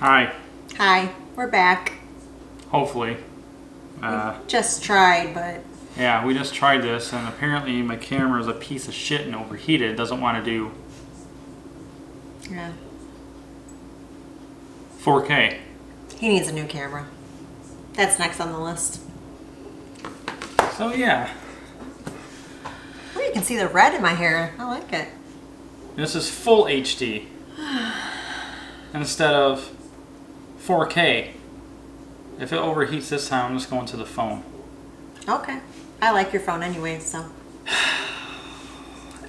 Hi. Hi, we're back. Hopefully. Just tried, but Yeah, we just tried this, and apparently my camera is a piece of shit and overheated. It doesn't want to do yeah, 4K. he needs a new camera. That's next on the list. So yeah, Oh, you can see the red in my hair. I like it. this is full HD instead of 4K. If it overheats this time, I'm just going to the phone. Okay. I like your phone anyway, so.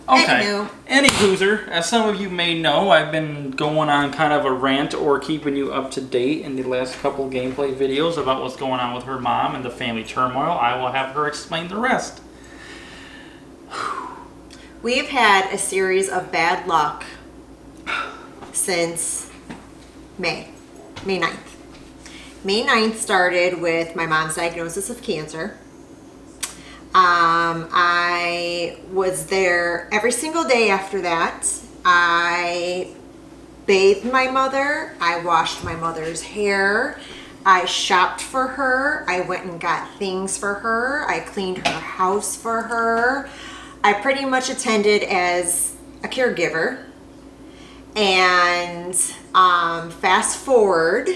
Okay. Anywho. Anywhooser, as some of you may know, I've been going on kind of a rant or keeping you up to date in the last couple gameplay videos about what's going on with her mom and the family turmoil. I will have her explain the rest. We've had a series of bad luck since May 9th. May 9th started with my mom's diagnosis of cancer. I was there every single day after that. I bathed my mother. I washed my mother's hair. I shopped for her. I went and got things for her. I cleaned her house for her. I pretty much attended as a caregiver. And fast forward,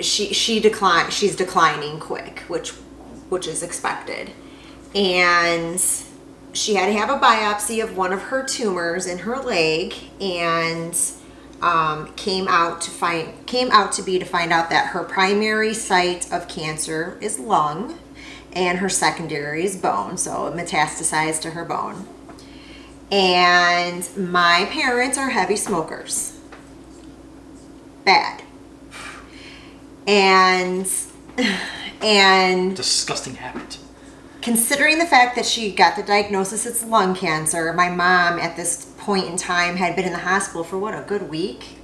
she declined. She's declining quick, which is expected, and she had to have a biopsy of one of her tumors in her leg, and came out to find out that her primary site of cancer is lung, and her secondary is bone, so it metastasized to her bone. And my parents are heavy smokers. Bad. And Disgusting habit. considering the fact that she got the diagnosis it's lung cancer, my mom at this point in time had been in the hospital for what, a good week?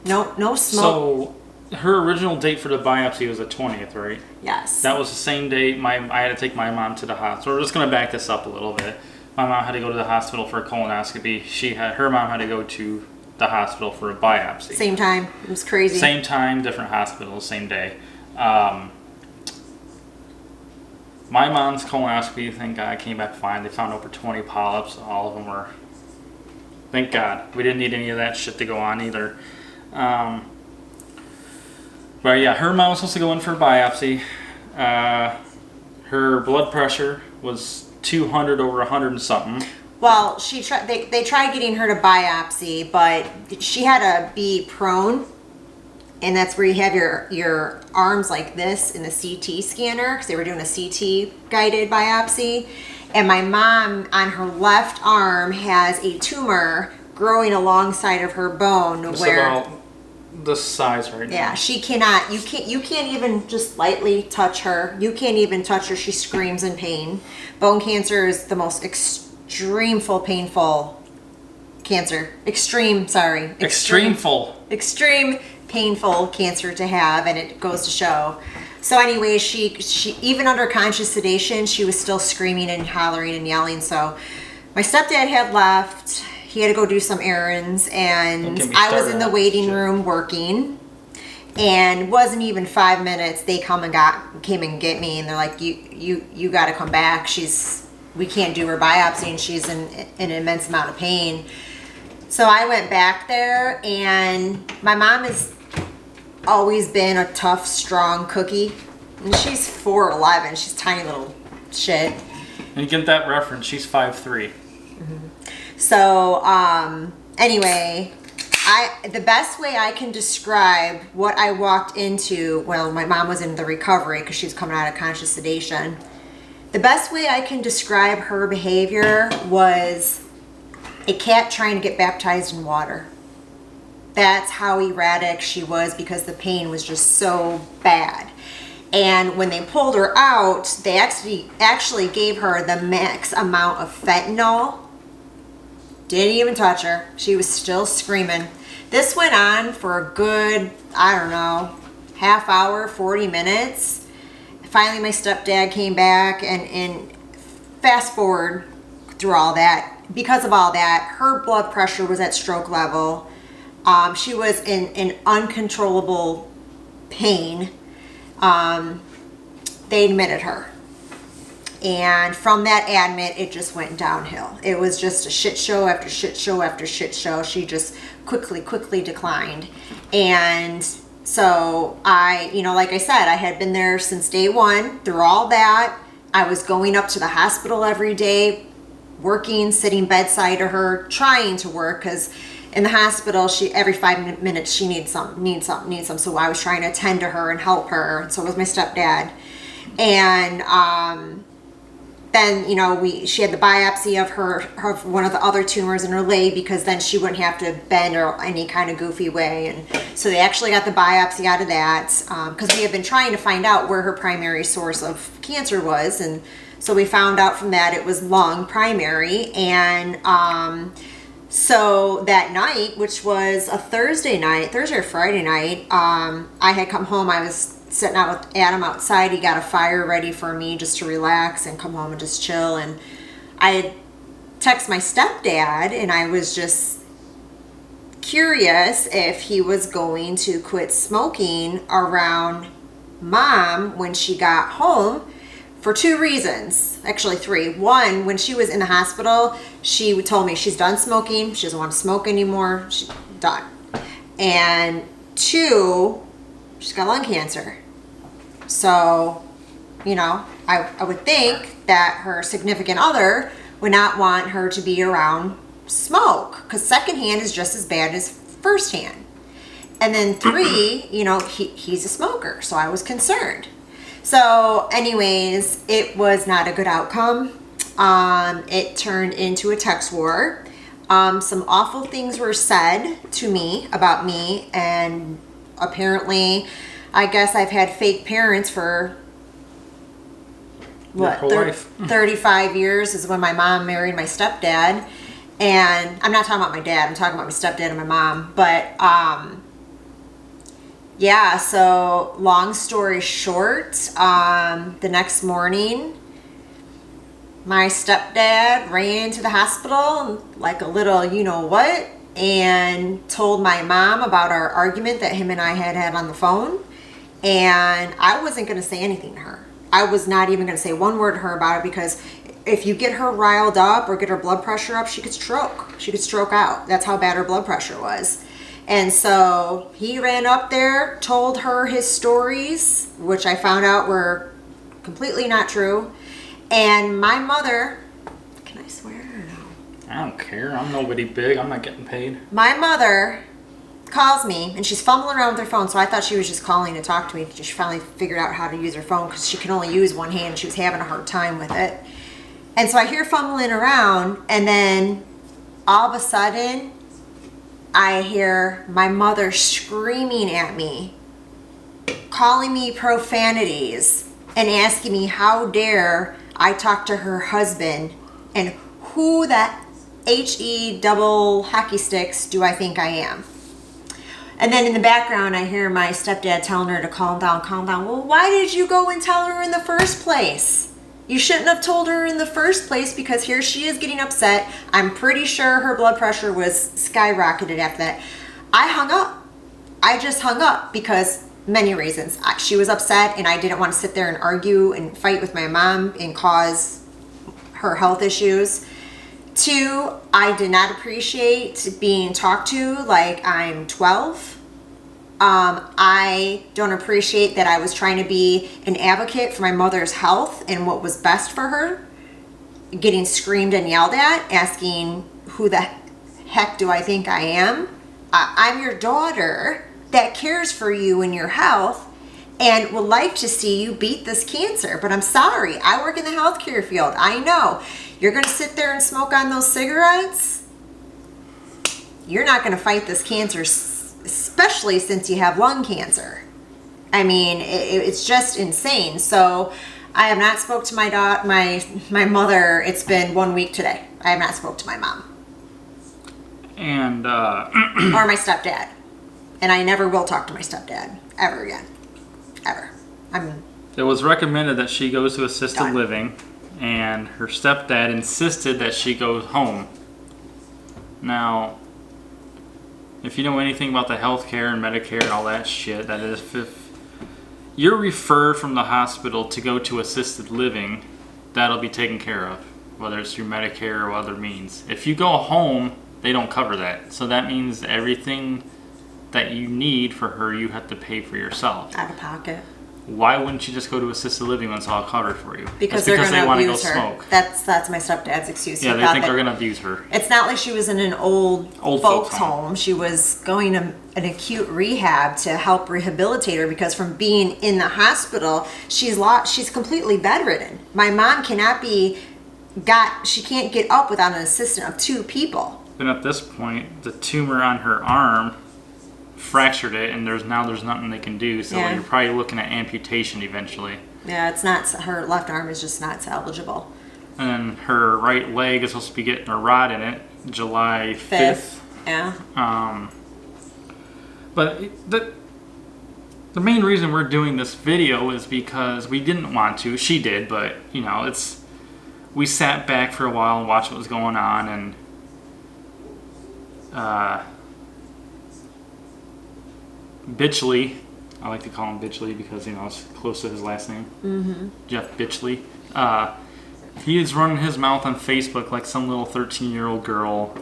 No smoke. So, her original date for the biopsy was the 20th, right? Yes. That was the same date I had to take my mom to the hospital. We're just going to back this up a little bit. My mom had to go to the hospital for a colonoscopy. Her mom had to go to the hospital for a biopsy. Same time. It was crazy. Same time, different hospital, same day. My mom's colonoscopy, thank God, came back fine. They found over 20 polyps. All of them were, thank God. We didn't need any of that shit to go on either. But yeah, her mom was supposed to go in for a biopsy. Her blood pressure was 200 over 100 and something. Well, they tried getting her to biopsy, but she had to be prone, and that's where you have your arms like this in the CT scanner, because they were doing a CT guided biopsy. And my mom on her left arm has a tumor growing alongside of her bone. It's where about this size right now. yeah, she cannot. You can't even just lightly touch her. You can't even touch her. She screams in pain. Bone cancer is the most extreme painful cancer. Extreme painful cancer to have, and it goes to show. So anyway, she even under conscious sedation, she was still screaming and hollering and yelling. So my stepdad had left. He had to go do some errands, and I was in the waiting room working. And wasn't even 5 minutes, they came and get me, and they're like, you got to come back. We can't do her biopsy, and she's in an immense amount of pain. So I went back there, and my mom has always been a tough, strong cookie. And she's 4'11". She's a tiny little shit. And you get that reference, she's 5'3". So, anyway, the best way I can describe what I walked into, well, my mom was in the recovery because she was coming out of conscious sedation. The best way I can describe her behavior was a cat trying to get baptized in water. That's how erratic she was, because the pain was just so bad. And when they pulled her out, they actually gave her the max amount of fentanyl. Didn't even touch her. She was still screaming. This went on for a good, I don't know, half hour, 40 minutes. Finally, my stepdad came back, and fast forward through all that. Because of all that, her blood pressure was at stroke level. She was in uncontrollable pain. They admitted her. And from that admit, it just went downhill. It was just a shit show after shit show after shit show. She just quickly declined. And so like I said, I had been there since day one through all that. I was going up to the hospital every day, working, sitting bedside to her, trying to work, because in the hospital, every 5 minutes she needs something. So I was trying to attend to her and help her. So was my stepdad. And then, she had the biopsy of one of the other tumors in her leg, because then she wouldn't have to bend or any kind of goofy way. And so they actually got the biopsy out of that, because we had been trying to find out where her primary source of cancer was. And so we found out from that it was lung primary. And so that night, which was a Thursday or Friday night, I had come home. I was sitting out with Adam outside. He got a fire ready for me just to relax and come home and just chill. And I had texted my stepdad, and I was just curious if he was going to quit smoking around Mom when she got home, for 2 reasons. Actually 3. One, when she was in the hospital, she told me she's done smoking. She doesn't want to smoke anymore. She's done. And 2, she's got lung cancer. So, I would think that her significant other would not want her to be around smoke, because secondhand is just as bad as firsthand. And then 3, he's a smoker, so I was concerned. So anyways, it was not a good outcome. It turned into a text war. Some awful things were said to me about me, and apparently, I guess I've had fake parents for Your whole life. 35 years is when my mom married my stepdad. And I'm not talking about my dad, I'm talking about my stepdad and my mom. But yeah, so long story short, the next morning, my stepdad ran to the hospital like a little you-know-what, and told my mom about our argument that him and I had on the phone. And I wasn't going to say anything to her. I was not even going to say one word to her about it, because if you get her riled up or get her blood pressure up, she could stroke. She could stroke out. That's how bad her blood pressure was. And so he ran up there, told her his stories, which I found out were completely not true. And my mother, can I swear or no? I don't care. I'm nobody big. I'm not getting paid. My mother calls me, and she's fumbling around with her phone, so I thought she was just calling to talk to me. She finally figured out how to use her phone, because she can only use one hand. She was having a hard time with it. And so I hear fumbling around, and then all of a sudden, I hear my mother screaming at me, calling me profanities, and asking me how dare I talk to her husband, and who that H-E double hockey sticks do I think I am. And then in the background, I hear my stepdad telling her to calm down, calm down. Well, why did you go and tell her in the first place? You shouldn't have told her in the first place, because here she is getting upset. I'm pretty sure her blood pressure was skyrocketed after that. I hung up. I just hung up because many reasons. She was upset, and I didn't want to sit there and argue and fight with my mom and cause her health issues. 2, I did not appreciate being talked to like I'm 12. I don't appreciate that I was trying to be an advocate for my mother's health and what was best for her, getting screamed and yelled at, asking who the heck do I think I am. I'm your daughter that cares for you and your health and would like to see you beat this cancer. But I'm sorry, I work in the healthcare field. I know. You're going to sit there and smoke on those cigarettes? You're not going to fight this cancer, especially since you have lung cancer. I mean, it's just insane. So I have not spoke to my mother. It's been 1 week today. I have not spoke to my mom. And or my stepdad. And I never will talk to my stepdad ever again. Ever. It was recommended that she goes to assisted Done. living, and her stepdad insisted that she go home. Now, if you know anything about the healthcare and Medicare and all that shit, that is, if you're referred from the hospital to go to assisted living, that'll be taken care of, whether it's through Medicare or other means. If you go home, they don't cover that. So that means everything that you need for her, you have to pay for yourself. Out of pocket. Why wouldn't you just go to assisted living when it's all covered for you? Because That's they're going to go abuse her. smoke. That's my stepdad's excuse. Yeah, He they thought think that- they're going to abuse her. It's not like she was in an old folks home. home. She was going to an acute rehab to help rehabilitate her because from being in the hospital, she's completely bedridden. My mom she can't get up without an assistant of 2 people. But at this point, the tumor on her arm fractured it, and there's nothing they can do. So Yeah. you're probably looking at amputation eventually. Yeah, it's not, her left arm is just not salvageable. And then her right leg is supposed to be getting a rod in it, July 5th. Yeah. But the main reason we're doing this video is because we didn't want to. She did, but we sat back for a while and watched what was going on, and Bitchley, I like to call him Bitchley because it's close to his last name. Mm-hmm. Jeff Bitchley. He is running his mouth on Facebook like some little 13-year-old girl,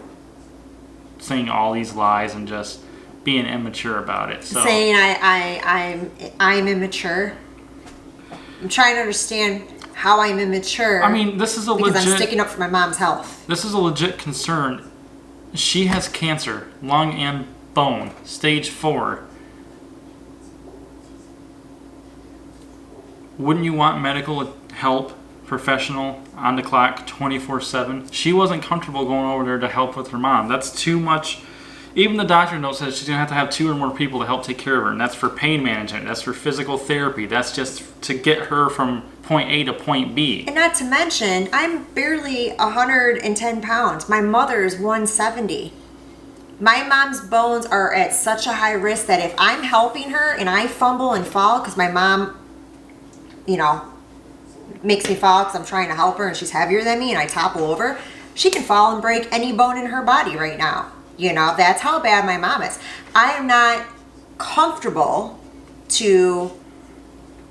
saying all these lies and just being immature about it. So, saying I'm immature. I'm trying to understand how I'm immature. I mean, this is a because legit. I'm sticking up for my mom's health. This is a legit concern. She has cancer, lung and bone, stage 4. Wouldn't you want medical help, professional, on the clock, 24/7? She wasn't comfortable going over there to help with her mom. That's too much. Even the doctor note says she's going to have 2 or more people to help take care of her, and that's for pain management, that's for physical therapy, that's just to get her from point A to point B. And not to mention, I'm barely 110 pounds. My mother's 170. My mom's bones are at such a high risk that if I'm helping her and I fumble and fall, because my mom, makes me fall because I'm trying to help her and she's heavier than me and I topple over, she can fall and break any bone in her body right now. That's how bad my mom is. I am not comfortable to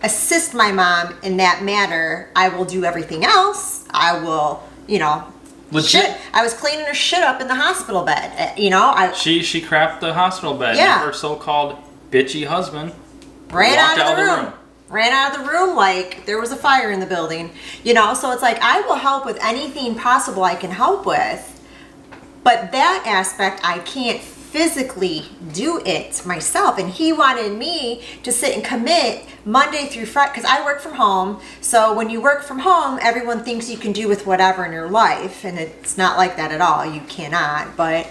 assist my mom in that matter. I will do everything else. I will, Legit. shit. I was cleaning her shit up in the hospital bed. She crapped the hospital bed. Yeah. Her so-called bitchy husband ran walked out of the room. Ran out of the room like there was a fire in the building. So it's like I will help with anything possible I can help with. But that aspect, I can't physically do it myself. And he wanted me to sit and commit Monday through Friday, because I work from home. So when you work from home, everyone thinks you can do with whatever in your life. And it's not like that at all. You cannot. But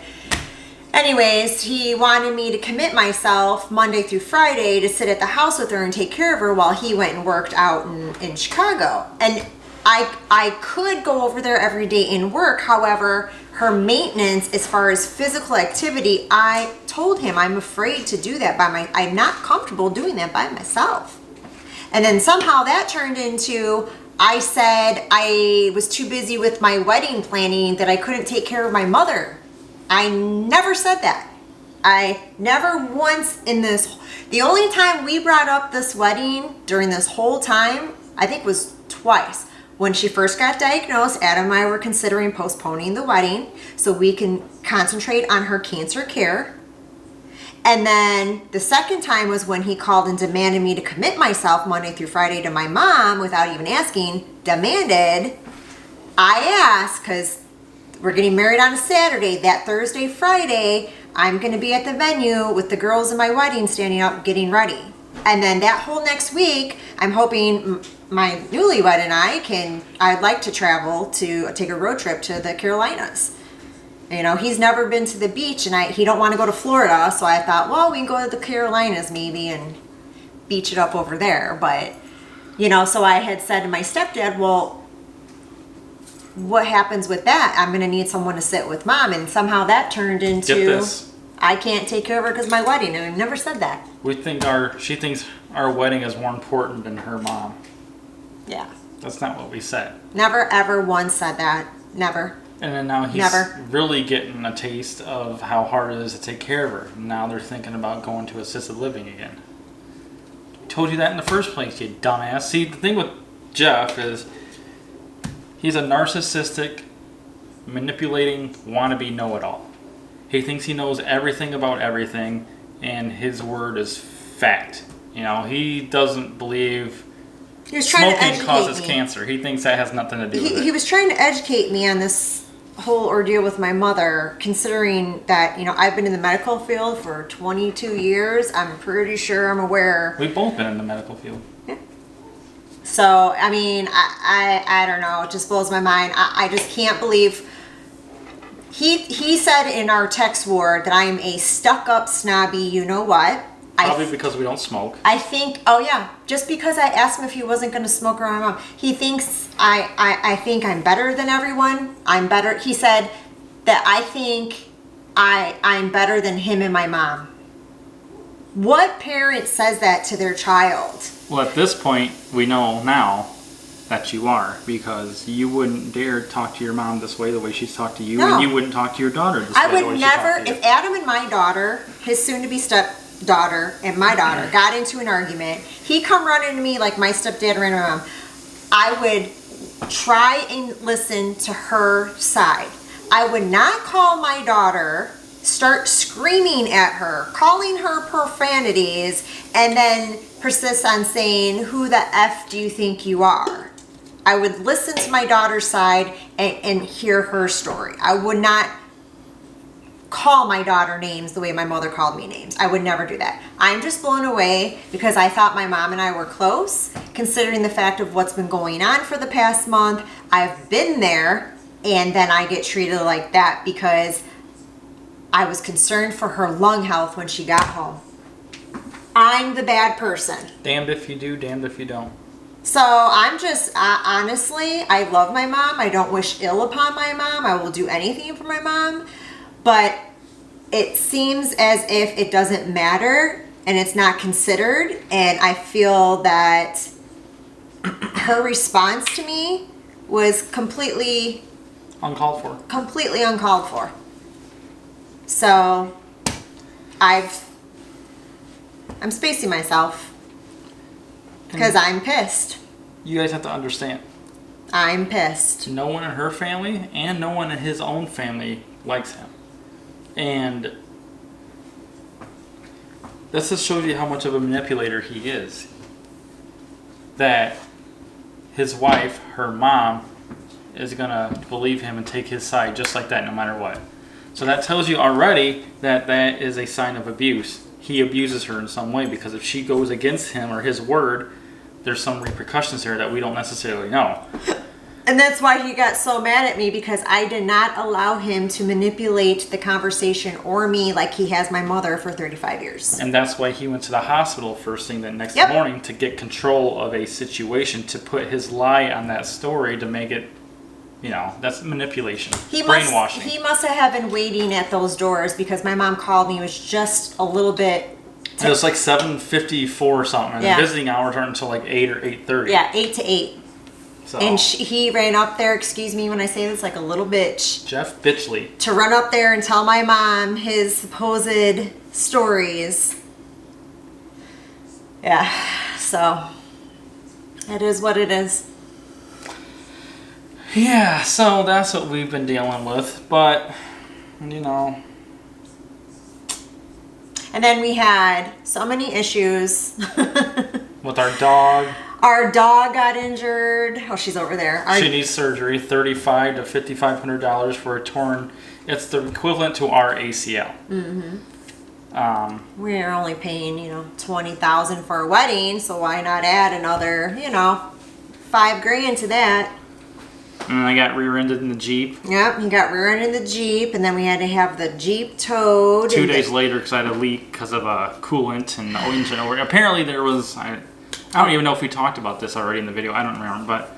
anyways, he wanted me to commit myself Monday through Friday to sit at the house with her and take care of her while he went and worked out in Chicago. And I could go over there every day and work. However, her maintenance as far as physical activity, I told him I'm afraid to do that I'm not comfortable doing that by myself. And then somehow that turned into, I said I was too busy with my wedding planning that I couldn't take care of my mother. I never said that. I never once the only time we brought up this wedding during this whole time, I think was twice. When she first got diagnosed, Adam and I were considering postponing the wedding so we can concentrate on her cancer care. And then the second time was when he called and demanded me to commit myself Monday through Friday to my mom without even asking. Demanded. I asked because we're getting married on a Saturday. That Thursday, Friday, I'm going to be at the venue with the girls in my wedding standing up getting ready. And then that whole next week, I'm hoping my newlywed and I'd like to travel to take a road trip to the Carolinas. He's never been to the beach and he don't want to go to Florida. So I thought, well, we can go to the Carolinas maybe and beach it up over there. But, so I had said to my stepdad, well, what happens with that? I'm going to need someone to sit with mom. And somehow that turned into, I can't take care of her because of my wedding. And I've never said that. She thinks our wedding is more important than her mom. Yeah. That's not what we said. Never, ever once said that. Never. And then now he's Never. really getting a taste of how hard it is to take care of her. Now they're thinking about going to assisted living again. Told you that in the first place, you dumbass. See, the thing with Jeff is he's a narcissistic, manipulating, wannabe know-it-all. He thinks he knows everything about everything, and his word is fact. You know, he doesn't believe He was trying to smoking educate causes me. cancer. He thinks that has nothing to do with it. He was trying to educate me on this whole ordeal with my mother, considering that, you know, I've been in the medical field for 22 years. I'm pretty sure I'm aware. We've both been in the medical field. So, I mean, I don't know. It just blows my mind. I just can't believe. He said in our text war that I am a stuck-up, snobby, you know what. Probably because we don't smoke. I think, oh yeah, just because I asked him if he wasn't going to smoke around my mom, he thinks I think I'm better than everyone. I'm better. He said that I think I'm better than him and my mom. What parent says that to their child? Well, at this point, we know now that you are, because you wouldn't dare talk to your mom this way, the way she's talked to you, No. and you wouldn't talk to your daughter this I way, the way would she never, talked to you. if Adam and my daughter, his soon-to-be stepdaughter, and my daughter got into an argument, he come running to me like my stepdad ran to my mom, I would try and listen to her side. I would not call my daughter, start screaming at her, calling her profanities, and then persist on saying, who the F do you think you are? I would listen to my daughter's side and hear her story. I would not call my daughter names the way my mother called me names. I would never do that. I'm just blown away because I thought my mom and I were close, considering the fact of what's been going on for the past month. I've been there, and then I get treated like that because I was concerned for her lung health when she got home. I'm the bad person. Damned if you do, damned if you don't. So I'm just, honestly, I love my mom. I don't wish ill upon my mom. I will do anything for my mom. But it seems as if it doesn't matter and it's not considered. And I feel that her response to me was completely Uncalled for. uncalled for. So I'm spacing myself because I'm pissed. You guys have to understand, I'm pissed. no one in her family and no one in his own family likes him. And this just shows you how much of a manipulator he is. That his wife, her mom, is going to believe him and take his side just like that no matter what. So that tells you already that that is a sign of abuse. He abuses her in some way, because if she goes against him or his word, there's some repercussions there that we don't necessarily know. And that's why he got so mad at me, because I did not allow him to manipulate the conversation or me like he has my mother for 35 years. And that's why he went to the hospital first thing the next Yep. morning, to get control of a situation, to put his lie on that story, to make it, you know, that's manipulation, brainwashing. He must have been waiting at those doors, because my mom called me. It was just a little bit. It was like 7:54 or something, and Yeah. the visiting hours aren't until like 8 or 8:30. Yeah, 8 to 8. So, And he ran up there, excuse me when I say this, like a little bitch, Jeff Bitchley. to run up there and tell my mom his supposed stories. Yeah, so it is what it is. Yeah, so that's what we've been dealing with, but, you know. And then we had so many issues. With our dog, Our dog got injured. Oh, she's over there. she needs surgery, $3,500 to $5,500 for a torn. It's the equivalent to our ACL. We're only paying, $20,000 for a wedding, so why not add another, $5,000 to that? And I got rear-ended in the Jeep Yep, he got rear-ended in the Jeep, and then we had to have the Jeep towed. 2 and days later because I had a leak because of a coolant and the engine over. Apparently there was, I don't even know if we talked about this already in the video. I don't remember, but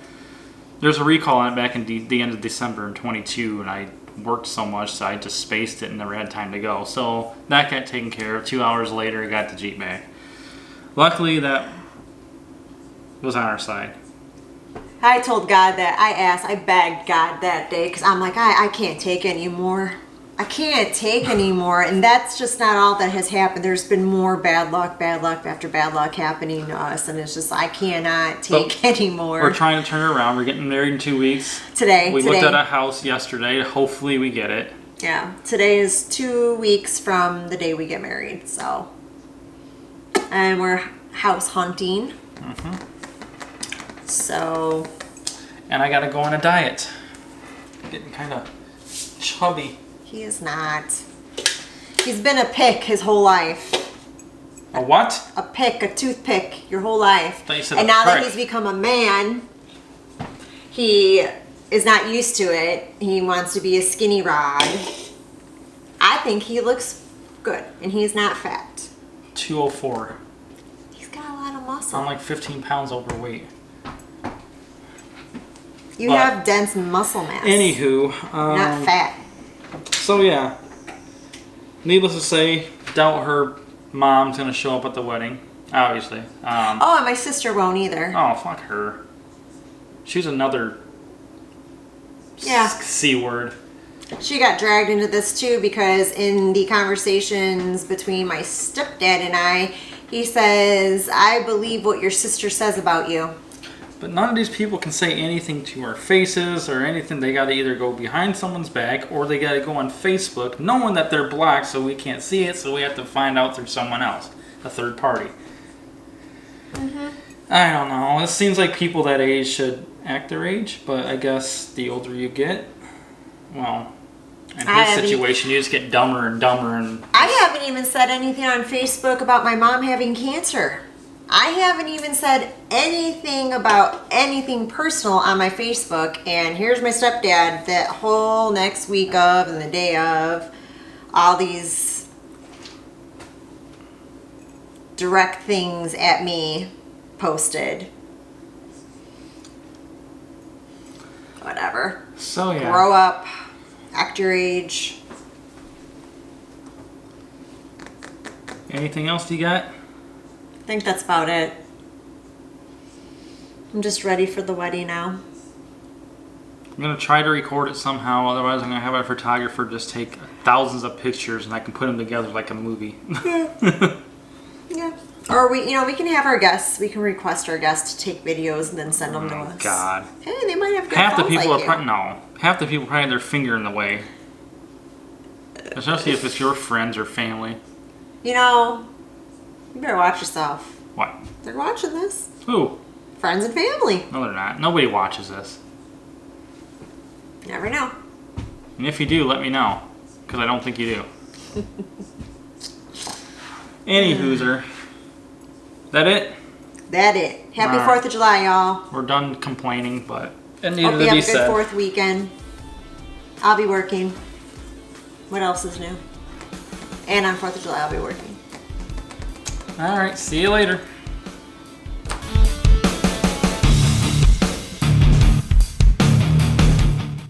there's a recall on it back in the end of December in 22, and I worked so much so I just spaced it and never had time to go. So that got taken care of. 2 hours later, I got the Jeep back. Luckily, that was on our side. I told God that, I begged God that day because I'm like, I can't take anymore. I can't take anymore. And that's just not all that has happened. There's been more bad luck after bad luck happening to us. And it's just, I cannot take anymore. We're trying to turn it around. We're getting married in 2 weeks. Today. We looked at a house yesterday. Hopefully we get it. Yeah. Today is 2 weeks from the day we get married. So, and we're house hunting. So. And I got to go on a diet. Getting kind of chubby. He is not. He's been a pick his whole life. A what? A pick, a toothpick, your whole life. Thought you said And a now that prick. he's become a man, he is not used to it. He wants to be a skinny rod. I think he looks good, and he's not fat. 204. He's got a lot of muscle. I'm like 15 pounds overweight. You but- have dense muscle mass. Anywho. Not fat. So yeah. Needless to say, doubt her mom's going to show up at the wedding. Obviously. Oh, and my sister won't either. Oh, fuck her. She's another Yeah. C word. She got dragged into this too because in the conversations between my stepdad and I, he says, I believe what your sister says about you. But none of these people can say anything to our faces or anything. They got to either go behind someone's back or they got to go on Facebook knowing that they're blocked so we can't see it, so we have to find out through someone else, a third party. I don't know. It seems like people that age should act their age, but I guess the older you get, well, in his situation, you just get dumber and dumber. And I haven't even said anything on Facebook about my mom having cancer. I haven't even said anything about anything personal on my Facebook. And here's my stepdad that whole next week of and the day of, all these direct things at me posted. Whatever. So yeah. Grow up. Act your age. Anything else you got? I think that's about it. I'm just ready for the wedding now. I'm going to try to record it somehow. Otherwise, I'm going to have a photographer just take thousands of pictures and I can put them together like a movie. Yeah. Or we can have our guests. We can request our guests to take videos and then send them to Oh, us. God. Hey, they might have good Half the phones people like are probably, no. Half the people probably have their finger in the way. Especially if it's your friends or family. You know, you better watch yourself. What? They're watching this. Who? Friends and family. No, they're not. Nobody watches this. Never know. And if you do, let me know. Because I don't think you do. Any hooser. That it? That it. Happy All right. 4th of July, y'all. We're done complaining, but it Hope needed you to have be a good said. 4th weekend. I'll be working. What else is new? And on 4th of July, I'll be working. Alright, see you later.